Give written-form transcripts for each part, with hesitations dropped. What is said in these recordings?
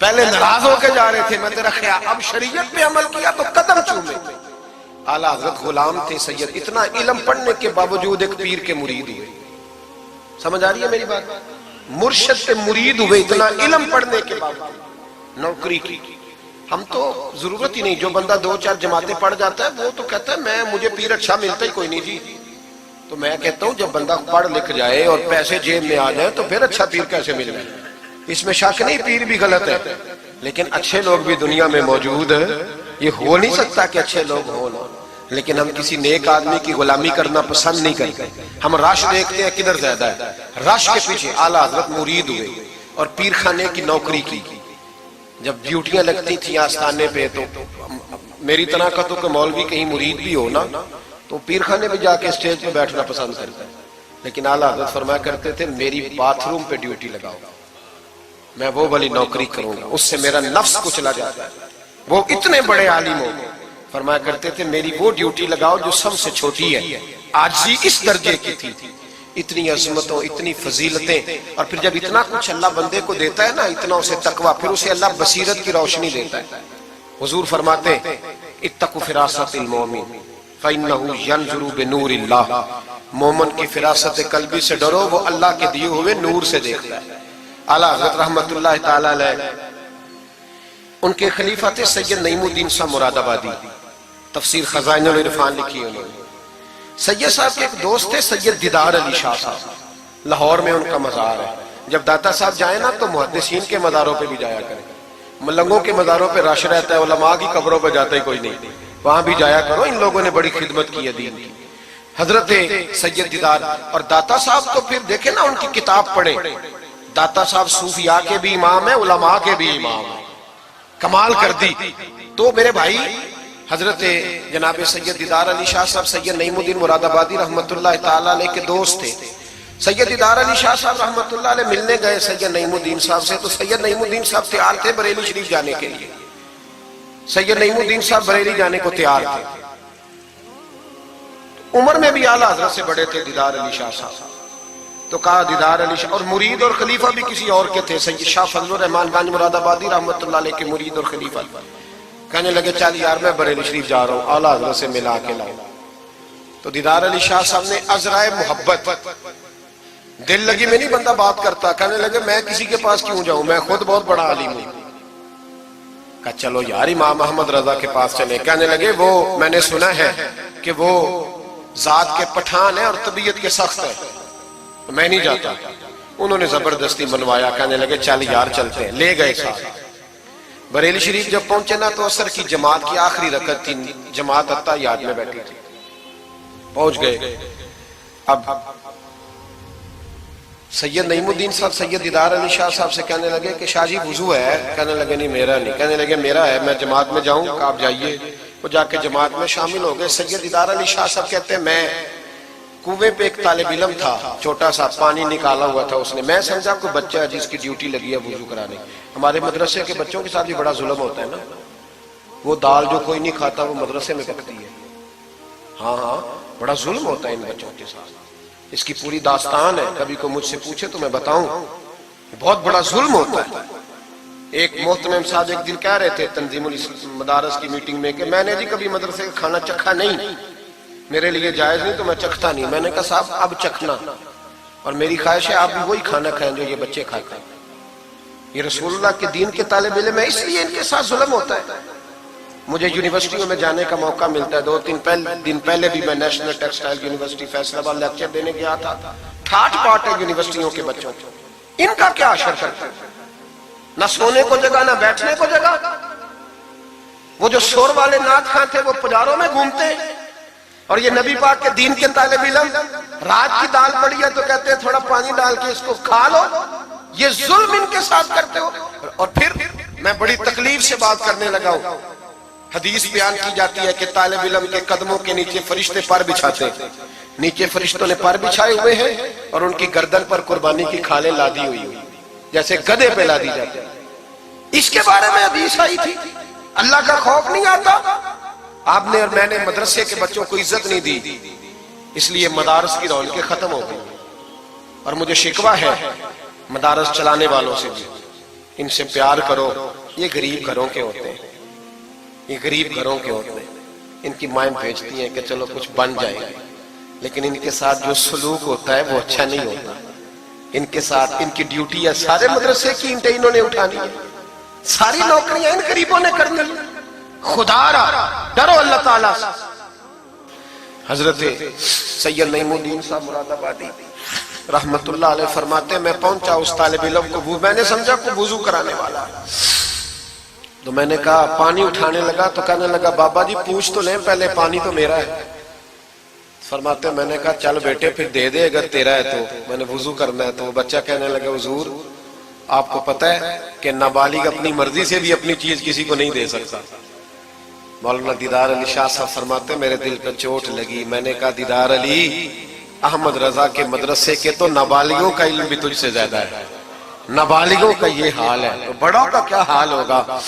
پہلے ناراض ہو کے جا رہے تھے میں تیرا خیال، اب شریعت پہ عمل کیا تو قدم چومے. اعلیٰ حضرت غلام تھے سید، اتنا علم پڑھنے کے باوجود ایک پیر کے مرید ہوئے. سمجھ آ رہی ہے میری بات؟ مرشد کے مرید ہوئے اتنا علم پڑھنے کے باوجود. نوکری کی ہم تو ضرورت ہی نہیں، جو بندہ 2-4 جماعتیں پڑھ جاتا ہے وہ تو کہتا ہے مجھے پیر اچھا ملتا ہی کوئی نہیں جی. تو میں کہتا ہوں جب بندہ پڑھ لکھ جائے اور پیسے جیب میں آ جائے تو پھر اچھا پیر کیسے مل جائے؟ اس میں شک نہیں، پیر بھی غلط ہے، لیکن اچھے لوگ بھی دنیا میں موجود ہیں. یہ ہو نہیں سکتا کہ اچھے لوگ ہوں نہ، لیکن ہم کسی نیک آدمی کی غلامی کرنا پسند نہیں کرتے. ہم رش دیکھتے ہیں کدھر زیادہ ہے، رش کے پیچھے. اعلیٰ حضرت مرید ہوئے اور پیر خانے کی نوکری کی. جب ڈیوٹیاں لگتی تھیں آستانے پہ تو میری طرح کا تو کہ مولوی کہیں مرید بھی ہو نا تو پیر خانے پہ جا کے اسٹیج پہ بیٹھنا پسند کرتا ہے. لیکن اعلیٰ حضرت فرمایا کرتے تھے میری باتھ روم پہ ڈیوٹی لگاؤ، میں وہ والی نوکری کروں گا، اس سے میرا نفس کچلا جاتا ہے. وہ اتنے بڑے عالم ہو، فرمایا کرتے تھے میری وہ ڈیوٹی لگاؤ جو سب سے چھوٹی ہے. عاجزی اس درجے کی تھی، اتنی عظمتوں، اتنی فضیلتیں. اور پھر جب اتنا کچھ اللہ بندے کو دیتا ہے نا، اتنا اسے تقویٰ، پھر اسے اللہ بصیرت کی روشنی دیتا ہے. حضور فرماتے ہیں اتقوا فراست المومن فإنہ ینظر بنور اللہ. مومن کی فراست قلبی سے ڈرو، وہ اللہ کے دیے ہوئے نور سے دیکھتا ہے. اعلیٰ حضرت رحمت اللہ تعالیٰ علیہ، ان کے خلیفہ تھے سید نعیم الدین صاحب مراد آبادی. تفسیر خزائن العرفان لکھی انہوں نے. سید صاحب کے ایک دوست تھے سید دیدار علی شاہ صاحب، لاہور میں ان کا مزار ہے. جب داتا صاحب جائیں نا تو محدثین کے مزاروں پہ بھی جایا کریں. ملنگوں کے مزاروں پہ رش رہتا ہے، علماء کی قبروں پہ جاتا ہی کوئی نہیں، وہاں بھی جایا کرو. ان لوگوں نے بڑی خدمت کی ہے دین کی. حضرت سید دیدار اور داتا صاحب تو پھر دیکھیں نا ان کی کتاب پڑھیں. داتا صاحب صوفیاء کے بھی امام ہیں، علماء کے بھی امام ہیں. کمال کر دی. تو میرے بھائی حضرت جناب سید دیدار علی شاہ صاحب سید نعیم الدین مراد آبادی رحمت اللہ تعالیٰ علیہ کے دوست تھے. سید دیدار علی شاہ صاحب رحمت اللہ علیہ ملنے گئے سید نعیم الدین صاحب سے، تو سید نعیم الدین صاحب تیار تھے بریلی شریف جانے کے لیے. سید نعیم الدین صاحب بریلی جانے کو تیار تھے. عمر میں بھی اعلیٰ حضرت سے بڑے تھے دیدار علی شاہ صاحب. تو کہا دیدار علی شاہ، اور مرید اور خلیفہ بھی کسی اور کے تھے، سید شاہ فضل الرحمان گنج مراد آبادی رحمت اللہ علیہ کے مرید اور خلیفہ. کہنے لگے چل یار میں بریلی شریف جا رہا ہوں، اعلیٰ حضرت سے ملا کے لاؤ. تو دیدار علی شاہ صاحب نے عذرائے محبت، دل لگی میں نہیں بندہ بات کرتا، کہنے لگے میں کسی کے پاس کیوں جاؤں، میں خود بہت بڑا عالم ہوں. کہا چلو یار امام احمد رضا کے پاس چلے. کہنے لگے وہ میں نے سنا ہے کہ وہ ذات کے پٹھان ہے اور طبیعت کے سخت ہے، میں نہیں جاتا. انہوں نے زبردستی منوایا. کہنے لگے چل یار چلتے ہیں. لے گئے ساتھ. بریلی شریف جب پہنچے نا تو عصر کی جماعت کی آخری رکعت تھی، جماعت اتحیات میں بیٹھی تھی. پہنچ گئے. اب سید نعیم الدین صاحب سید دیدار علی شاہ صاحب سے کہنے لگے کہ شاہ جی وضو ہے؟ کہنے لگے نہیں میرا نہیں. کہنے لگے میرا ہے، میں جماعت میں جاؤں؟ کہ آپ جائیے. وہ جا کے جماعت میں شامل ہو گئے. سید دیدار علی شاہ صاحب کہتے ہیں میں کنویں پہ ایک طالب علم تھا، چھوٹا سا پانی نکالا ہوا تھا اس نے. میں سمجھا کوئی بچہ ہے جس کی ڈیوٹی لگی ہے وضو کرانے. ہمارے مدرسے کے بچوں کے ساتھ بھی بڑا ظلم ہوتا ہے نا. وہ دال جو کوئی نہیں کھاتا وہ مدرسے میں پکتی ہے. ہاں بڑا ظلم ہوتا ہے ان بچوں کے ساتھ. اس کی پوری داستان ہے، کبھی کو مجھ سے پوچھے تو میں بتاؤں. بہت بڑا ظلم ہوتا ہے. ایک محترم صاحب ایک دن کہہ رہے تھے تنظیم المدارس کی میٹنگ میں کہ میں نے جی کبھی مدرسے کا کھانا چکھا نہیں، میرے لیے جائز نہیں تو میں چکھتا نہیں. میں نے کہا صاحب اب چکھنا، اور میری خواہش ہے آپ بھی وہی کھانا کھائیں جو یہ بچے کھاتے ہیں. یہ رسول اللہ کے دین کے طالب علم ہے، اس لیے ان کے ساتھ ظلم ہوتا ہے. مجھے یونیورسٹیوں میں جانے کا موقع ملتا ہے. 2-3 دن پہلے بھی میں نیشنل ٹیکسٹائل یونیورسٹی فیصل آباد لیکچر دینے گیا تھا. ٹھاٹ پاٹ ہے یونیورسٹیوں کے بچوں کو. ان کا کیا اثر کرتا ہے؟ نہ سونے کو جگہ نہ بیٹھنے کو جگہ. وہ جو شور والے نعت خواں تھے وہ پجاروں میں گھومتے ہیں، اور یہ نبی پاک کے دین کے طالب علم رات کی دال پڑی ہے تو کہتے ہیں تھوڑا پانی ڈال کے اس کو کھا لو. یہ ظلم ان کے ساتھ کرتے ہو. اور پھر میں بڑی تکلیف سے بات کرنے لگا ہوں. حدیث بیان کی جاتی ہے کہ طالب علم کے قدموں کے نیچے فرشتے پر بچھاتے ہیں. نیچے فرشتوں نے پر بچھائے ہوئے ہیں اور ان کی گردن پر قربانی کی کھالیں لادی ہوئی ہوئی جیسے گدھے پہ لادی جاتی. اس کے بارے میں حدیث آئی تھی. اللہ کا خوف نہیں آتا. آپ نے اور میں نے مدرسے کے بچوں کو عزت نہیں دی، اس لیے مدارس کی رونقیں ختم ہو گئی. اور مجھے شکوہ ہے مدارس چلانے والوں سے بھی ان سے پیار کرو. یہ غریب گھروں کے ہوتے ہیں, یہ غریب گھروں کے ہوتے ہیں. ان کی مائیں بھیجتی ہیں کہ چلو کچھ بن جائے گا, لیکن ان کے ساتھ جو سلوک ہوتا ہے وہ اچھا نہیں ہوتا. ان کے ساتھ ان کی ڈیوٹی ہے, سارے مدرسے کی اینٹیں انہوں نے اٹھانی ہے, ساری نوکریاں ان غریبوں نے کرنی. خدا را ڈرو اللہ تعالیٰ سے. حضرت سید نعیم الدین صاحب مراد آبادی رحمت اللہ علیہ فرماتے ہیں, میں پہنچا اس طالب علم کو, میں نے سمجھا کو وضو کرانے والا, تو میں نے کہا پانی اٹھانے لگا تو کہنے لگا بابا جی پوچھ تو لیں پہلے, پانی تو میرا ہے. فرماتے ہیں میں نے کہا چل بیٹے پھر دے دے اگر تیرا ہے تو, میں نے وضو کرنا ہے. تو وہ بچہ کہنے لگا حضور آپ کو پتہ ہے کہ نابالغ اپنی مرضی سے بھی اپنی چیز کسی کو نہیں دے سکتا. مولانا دیدار علی شاہ صاحب فرماتے ہیں میرے دل پہ چوٹ لگی. میں نے کہا دیدار علی, احمد رضا کے مدرسے کے تو نابالغوں کا علم بھی تجھ سے زیادہ ہے, نابالغوں کا یہ حال ہے تو بڑوں کا کیا حال ہوگا.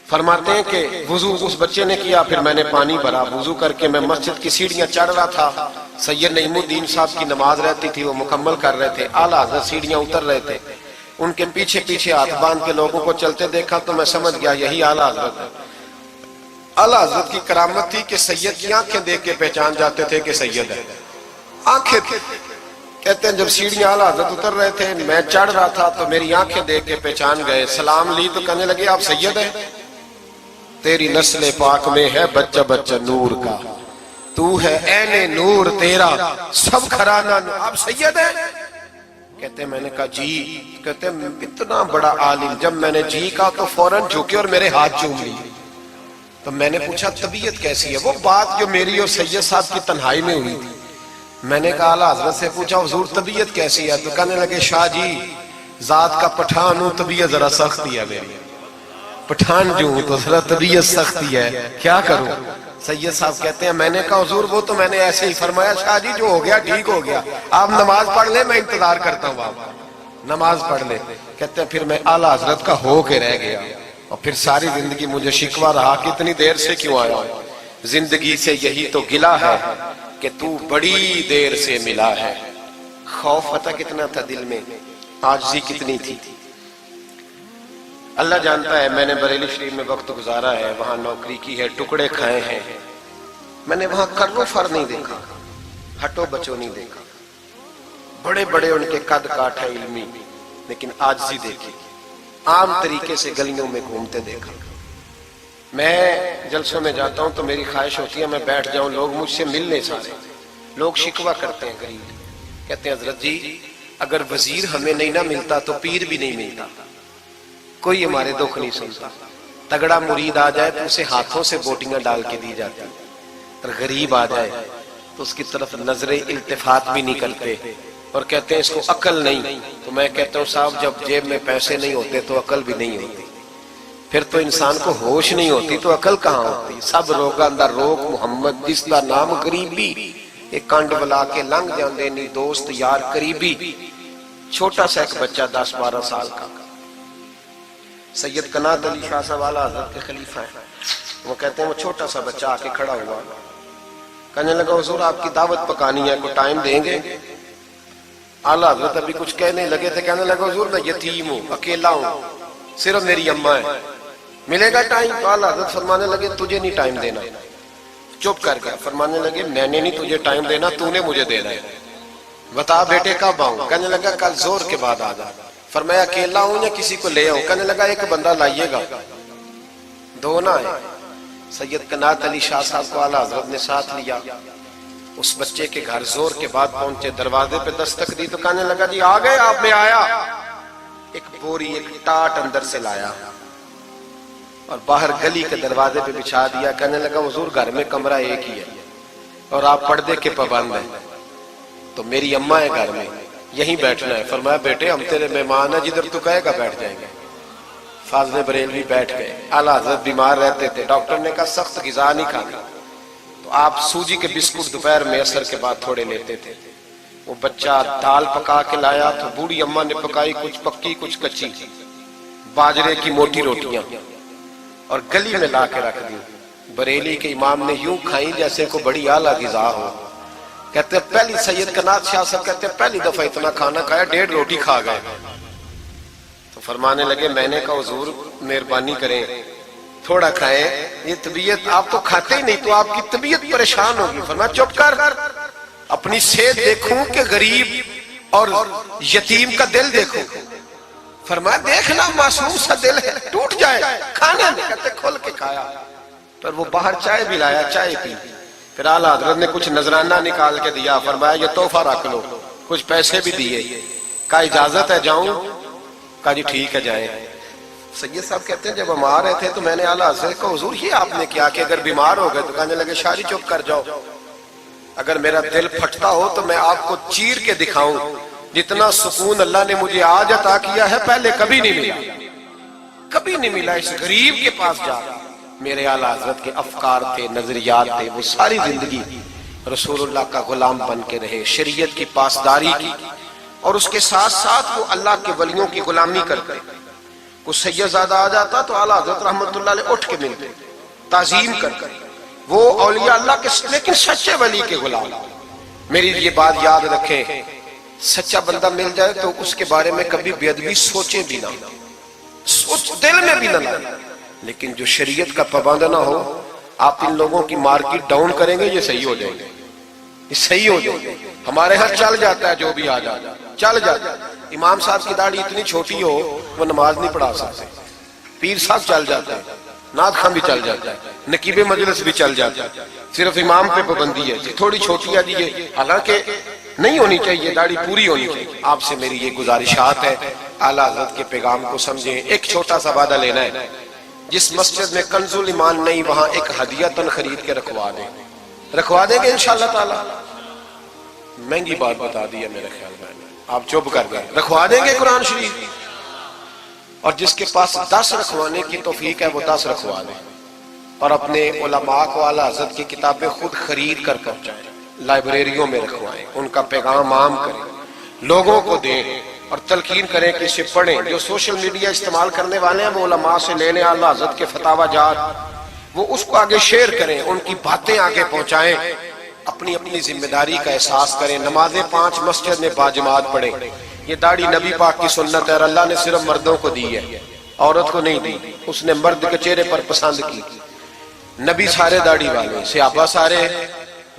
فرماتے ہیں کہ وضو اس بچے نے کیا, پھر میں نے پانی بھرا, وضو کر کے میں مسجد کی سیڑھیاں چڑھ رہا تھا. سید نعیم الدین صاحب کی نماز رہتی تھی, وہ مکمل کر رہے تھے. اعلیٰ حضرت سیڑھیاں اتر رہے تھے, ان کے پیچھے پیچھے ہاتھ باندھ کے لوگوں کو چلتے دیکھا تو میں سمجھ گیا یہی اعلیٰ حضرت ہے. اعلیٰ حضرت کی کرامت تھی کہ سید کی آنکھیں دیکھ کے پہچان جاتے تھے کہ سید ہے. آنکھیں کہتے ہیں جب سیڑھیاں اعلیٰ حضرت اتر رہے تھے میں چڑھ رہا تھا تو میری آنکھیں دیکھ کے پہچان گئے. سلام لی تو کہنے لگے آپ سید ہیں, تیری نسل پاک میں ہے بچہ بچہ نور کا, تو ہے عین نور تیرا سب گھرانہ نور, آپ سید ہیں. کہتے ہیں میں نے کہا جی. کہتے ہیں اتنا بڑا عالم, جب میں نے جی کہا تو فوراً جھکے اور میرے ہاتھ چوم لیے. تو میں نے پوچھا طبیعت کیسی ہے, وہ بات جو میری اور سید صاحب کی تنہائی میں ہوئی تھی. میں نے کہا اعلیٰ حضرت سے پوچھا حضور طبیعت کیسی ہے, تو کہنے لگے شاہ جی ذات کا پٹھان ہوں, طبیعت ذرا سختی ہے میری, پٹھان جو ہوں تو ذرا طبیعت سختی ہے, کیا کروں. سید صاحب کہتے ہیں میں نے کہا حضور وہ تو میں نے ایسے ہی فرمایا, شاہ جی جو ہو گیا ٹھیک ہو گیا, آپ نماز پڑھ لیں میں انتظار کرتا ہوں, آپ نماز پڑھ لیں. کہتے ہیں پھر میں اعلیٰ حضرت کا ہو کے رہ گیا, اور پھر ساری زندگی مجھے شکوہ رہا کہ اتنی دیر سے کیوں آیا ہوں. زندگی سے یہی تو گلا ہے کہ تو بڑی دیر سے ملا ہے. خوف پتہ کتنا تھا دل میں, عاجزی کتنی تھی. اللہ جانتا ہے میں نے بریلی شریف میں وقت گزارا ہے, وہاں نوکری کی ہے, ٹکڑے کھائے ہیں. میں نے وہاں کرو فر نہیں دیکھا, ہٹو بچو نہیں دیکھا. بڑے بڑے ان کے قد کاٹ ہے علمی, لیکن عاجزی دیکھی. عام طریقے سے گلیوں میں گھومتے دیکھا. میں جلسوں میں جاتا ہوں تو میری خواہش ہوتی ہے میں بیٹھ جاؤں, لوگ مجھ سے مل نہیں سارے. لوگ شکوہ کرتے ہیں غریب, کہتے ہیں حضرت جی اگر وزیر ہمیں نہیں نہ ملتا تو پیر بھی نہیں ملتا, کوئی ہمارے دکھ نہیں سنتا. تگڑا مرید آ جائے تو اسے ہاتھوں سے بوٹیاں ڈال کے دی جاتی, اور غریب آ جائے تو اس کی طرف نظر التفات بھی نہیں کرتے, اور کہتے ہیں اس کو عقل نہیں. تو میں کہتا ہوں صاحب جب جیب میں پیسے نہیں ہوتے تو عقل بھی نہیں ہوتی, پھر تو انسان کو ہوش نہیں ہوتی تو عقل کہاں ہوتی. سب روگاں دا روگ محمد جس دا نام غریبی, ایک کانڈ بلا کے لنگ جاندے نہیں دوست یار قریبی. چھوٹا سا ایک بچہ 10-12 سال کا, سید قنات علی شاہ صاحب اعلیٰ حضرت کے خلیفہ ہیں, وہ کہتے ہیں وہ چھوٹا سا بچہ آ کے کھڑا ہوا, کہنے لگا حضور آپ کی دعوت پکانی ہے, کو ٹائم دیں گے. اعلیٰ حضرت ابھی کچھ کہنے لگے تھے, کہنے لگا حضور میں یتیم ہوں, اکیلا ہوں, صرف میری اماں ہے, ملے گا ٹائم. تو اعلیٰ حضرت فرمانے لگے تجھے نہیں ٹائم دینا. چپ کر گیا, فرمانے لگے میں نے نہیں تجھے ٹائم دینا, تو نے مجھے دینا ہے, بتا بیٹے کب آؤں. کہنے لگا کل زور کے بعد آ جا. فرمایا اکیلا ہوں یا کسی کو لے آؤں. کہنے لگا ایک بندہ لائیے گا, دو نہ آئے. سید قنات علی شاہ صاحب کو اعلیٰ حضرت نے ساتھ لیا, اس بچے کے گھر زور کے بعد پہنچے, دروازے پہ دستک دی تو کہنے لگا جی آ گئے آپ. میں آیا, ایک بوری ایک ٹاٹ اندر سے لایا اور باہر گلی کے دروازے پہ بچھا دیا. کہنے لگا حضور گھر میں کمرہ ایک ہی ہے اور آپ پردے کے پابند ہیں, تو میری اماں ہے گھر میں, یہیں بیٹھنا ہے. فرمایا بیٹے ہم تیرے مہمان ہیں, جدھر تو کہے گا بیٹھ جائیں گے. فاضل بریلوی بیٹھ گئے. اعلیٰ حضرت بیمار رہتے تھے, ڈاکٹر نے کہا سخت غذا نہیں کھانا, تو آپ سوجی کے بسکٹ دوپہر میں عصر کے بعد تھوڑے لیتے تھے. وہ بچہ دال پکا کے لایا تو بوڑھی اماں نے پکائی, کچھ پکی کچھ کچی, باجرے کی موٹی روٹیاں, اور گلی میں لا کے رکھ دی. بریلی کے امام نے یوں کھائیں جیسے کو بڑی اعلیٰ غذا ہو. کہتے ہیں پہلی سید قنات شاہ صاحب کہتے ہیں پہلی دفعہ اتنا کھانا کھایا, 1.5 روٹی کھا گئے. فرمانے لگے میں نے کہا حضور مہربانی کریں تھوڑا کھائیں، یہ طبیعت آپ تو کھاتے ہی نہیں تو آپ کی طبیعت پریشان ہوگی۔ فرمایا چپ کر، اپنی صحت دیکھوں کہ غریب اور یتیم کا دل دیکھوں۔ فرمایا دیکھنا معصوم سا دل ہے، ٹوٹ جائے کھانا نہیں، کہتے کھول کے کھایا۔ پر وہ باہر چائے بھی لایا، چائے پی، پھر اعلیٰ حضرت نے کچھ نذرانہ نکال کے دیا، فرمایا یہ تحفہ رکھ لو، کچھ پیسے بھی دیے، کہا اجازت ہے جاؤں؟ کہا جی ٹھیک ہے جائیں۔ سید صاحب کہتے ہیں جب ہم آ رہے تھے تو میں نے اعلیٰ حضرت کو حضور یہ آپ نے کیا کہ اگر بیمار ہو گئے تو کہنے لگے شاعری چپ کر جاؤ، اگر میرا دل پھٹتا ہو تو میں آپ کو چیر کے دکھاؤں، جتنا سکون اللہ نے مجھے آج عطا کیا ہے پہلے کبھی نہیں ملا، کبھی نہیں ملا۔ اس غریب کے پاس جا، میرے اعلیٰ حضرت کے افکار تھے، نظریات تھے، وہ ساری زندگی رسول اللہ کا غلام بن کے رہے، شریعت کی پاسداری کی، اور اس کے ساتھ ساتھ وہ اللہ کے ولیوں کی غلامی کرتے۔ کوئی سید زادہ آ جاتا تو اعلیٰ حضرت رحمت اللہ علیہ اٹھ کے ملتے، تعظیم کرتے، وہ اولیاء اللہ کے لیکن سچے ولی کے غلام۔ میری یہ بات یاد رکھیں، سچا بندہ مل جائے تو اس کے بارے میں کبھی بے ادبی سوچیں بھی نہ، سوچ دل میں بھی نہ لائیں، لیکن جو شریعت کا پابند نہ ہو، آپ ان لوگوں کی مارکیٹ ڈاؤن کریں گے یہ صحیح ہو جائیں گے، یہ صحیح ہو جائیں گے۔ ہمارے ہاں چل جاتا ہے جو بھی آ جاتا ہے، چل جاتا ہے۔ امام صاحب کی داڑھی اتنی چھوٹی ہو وہ نماز نہیں پڑھا سکتے، پیر صاحب چل جاتا ہے، نعت خواں بھی چل جاتا ہے، نقیب مجلس بھی چل جاتا ہے، صرف امام پہ پابندی ہے تھوڑی چھوٹی ہے جی، حالانکہ نہیں ہونی چاہیے، داڑھی پوری ہونی چاہیے۔ آپ سے میری یہ گزارشات ہے، اعلیٰ حضرت کے پیغام کو سمجھیں۔ ایک چھوٹا سا وعدہ لینا ہے، جس مسجد میں کنز الایمان نہیں وہاں ایک ہدیتاً خرید کے رکھوا دیں گے انشاءاللہ تعالی۔ مہنگی بات بتا دی ہے میرے خیال میں، آپ چپ کر گئے، رکھوا دیں گے قرآن شریف، اور جس کے پاس 10 رکھوانے کی توفیق ہے وہ 10 رکھوا دیں، اور اپنے علماء کو اعلیٰ حضرت کی کتابیں خود خرید کر پہنچائیں، لائبریریوں میں رکھوائیں، ان کا پیغام عام کریں، لوگوں کو دیں اور تلقین کریں کہ اسے پڑھیں۔ جو سوشل میڈیا استعمال کرنے والے ہیں وہ علماء سے لے لیں، اعلیٰ حضرت کے فتاوی جات، وہ اس کو آگے شیئر کریں، ان کی باتیں آگے پہنچائیں، اپنی ذمہ داری کا احساس کریں۔ نمازیں 5 مسجد میں باجماعت پڑھیں۔ یہ داڑھی نبی پاک کی سنت ہے اور اللہ نے صرف مردوں کو دی ہے، عورت کو نہیں دی، اس نے مرد کے چہرے پر پسند کی۔ نبی سارے داڑھی والے، صحابہ سارے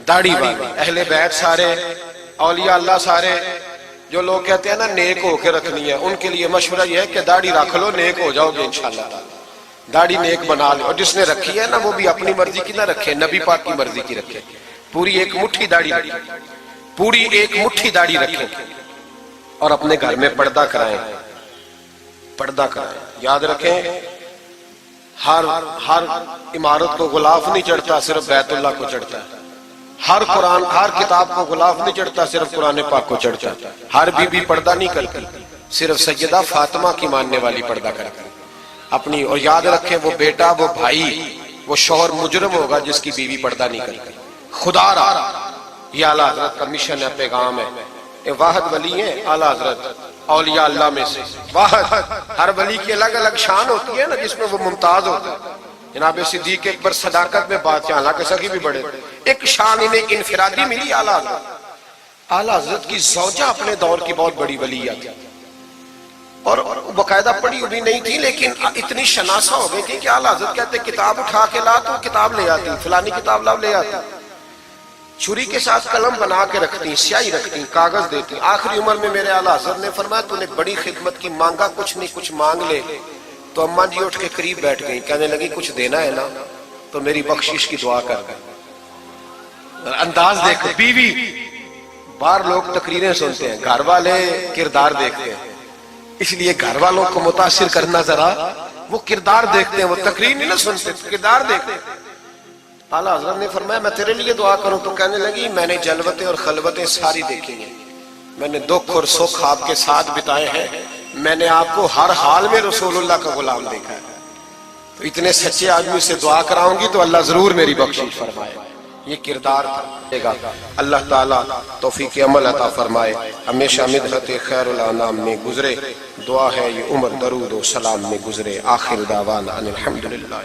داڑھی والے، اہل بیت سارے، اولیاء اللہ سارے۔ جو لوگ کہتے ہیں نا نیک ہو کے رکھنی ہے، ان کے لیے مشورہ یہ ہے کہ داڑھی رکھ لو، نیک ہو جاؤ گے انشاءاللہ تعالی، داڑھی نیک بنا لو، اور جس نے رکھی ہے نا وہ بھی اپنی مرضی کی نہ رکھے، نبی پاک کی مرضی کی رکھے، پوری ایک مٹھی داڑھی رکھے، پوری ایک مٹھی داڑھی رکھیں، اور اپنے گھر میں پردہ کرائیں، پردہ کرائیں۔ یاد رکھیں ہر عمارت کو غلاف نہیں چڑھتا، صرف بیت اللہ کو چڑھتا ہے۔ ہر کتاب کو غلاف نہیں چڑھتا، صرف قرآن پاک کو چڑھتا ہے۔ ہر بی بی پردہ نہیں کرتی، صرف سیدہ فاطمہ کی ماننے والی پردہ کرتی اپنی۔ اور یاد رکھیں وہ بیٹا، وہ بھائی، وہ شوہر مجرم ہوگا جس کی بیوی پردہ نہیں کرتی۔ خدا را یہ اعلیٰ حضرت کا مشن ہے، پیغام ہے۔ یہ واحد ولی ہیں اعلیٰ حضرت اولیاء اللہ میں سے، واحد۔ ہر ولی کی الگ الگ شان ہوتی ہے نا، جس میں وہ ممتاز ہوتا ہے۔ جناب صدیق اکبر صداقت میں بات چاہلا کہ سخی بھی بڑے، ایک شان انہیں انفرادی ملی اعلیٰ حضرت۔ اعلیٰ حضرت کی زوجہ اپنے دور کی بہت بڑی ولی تھی، اور باقاعدہ پڑھی ہوئی نہیں تھی، لیکن اتنی شناسہ ہو گئی تھی کہ اعلیٰ حضرت کہتے کتاب اٹھا کے لا تو کتاب لے آتی، فلانی کتاب لاؤ لے آتی، چھری کے ساتھ قلم بنا کے رکھتی، سیاہی رکھتی، کاغذ دیتی۔ آخری عمر میں میرے اعلیٰ حضرت نے فرمایا تو نے بڑی خدمت کی، مانگا کچھ نہیں، کچھ مانگ لے۔ تو اماں جی اٹھ کے قریب بیٹھ گئی، کہنے لگی کچھ دینا ہے نا تو میری بخشش کی دعا کر گئے۔ انداز دیکھو، بیوی، باہر لوگ تقریریں سنتے ہیں، گھر والے کردار دیکھتے ہیں، اس لیے گھر والوں کو متاثر کرنا ذرا، وہ کردار دیکھتے ہیں، وہ تقریر نہیں نہ سنتے، کردار دیکھتے ہیں۔ اعلیٰ حضرت نے فرمایا میں تیرے لیے دعا کروں، تو کہنے لگی میں نے جلوتیں اور خلوتیں ساری دیکھی ہیں، میں نے دکھ اور سکھ آپ کے ساتھ بتائے ہیں، میں نے آپ کو ہر حال میں رسول اللہ کا غلام دیکھا ہے، تو اتنے سچے آدمی سے دعا کراؤں گی تو اللہ ضرور میری بخشش فرمائے۔ یہ کردار تھا۔ اللہ تعالیٰ توفیق عمل عطا فرمائے، ہمیشہ مدحت خیر الانام میں گزرے، دعا ہے یہ عمر درود و سلام میں گزرے۔ آخر دعوانا ان الحمدللہ۔